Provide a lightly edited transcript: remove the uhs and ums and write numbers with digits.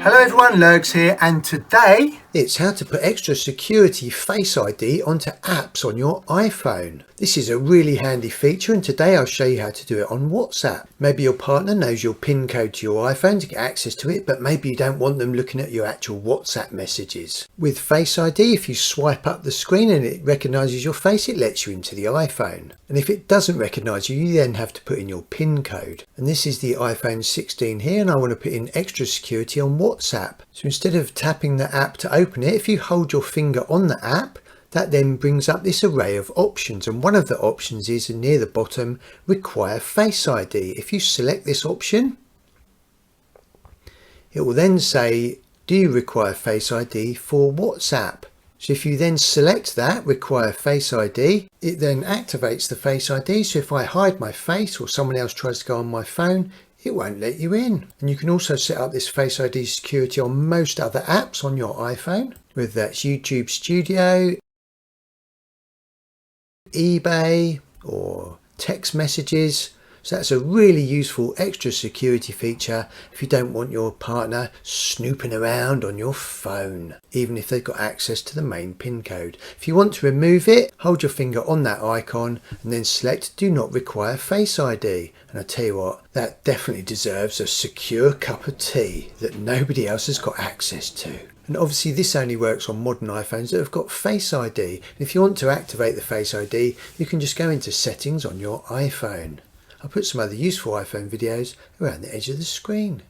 Hello everyone, Lurgs here, and today it's how to put extra security Face ID onto apps on your iPhone. This is a really handy feature, and today I'll show you how to do it on WhatsApp. Maybe your partner knows your PIN code to your iPhone to get access to it, but maybe you don't want them looking at your actual WhatsApp messages. With Face ID, if you swipe up the screen and it recognises your face, it lets you into the iPhone. And if it doesn't recognise you, you then have to put in your PIN code. And this is the iPhone 16 here, and I want to put in extra security on WhatsApp. So instead of tapping the app to open it, if you hold your finger on the app, that then brings up this array of options, and one of the options is near the bottom, require Face ID. If you select this option, it will then say, do you require Face ID for WhatsApp? So if you then select that, require Face ID, it then activates the Face ID. So if I hide my face or someone else tries to go on my phone, it won't let you in. And you can also set up this Face ID security on most other apps on your iPhone, whether that's YouTube Studio, eBay, or text messages. So that's a really useful extra security feature if you don't want your partner snooping around on your phone, even if they've got access to the main PIN code. If you want to remove it, hold your finger on that icon and then select do not require Face ID. And I tell you what, that definitely deserves a secure cup of tea that nobody else has got access to. And obviously this only works on modern iPhones that have got Face ID. And if you want to activate the Face ID, you can just go into settings on your iPhone. I'll put some other useful iPhone videos around the edge of the screen.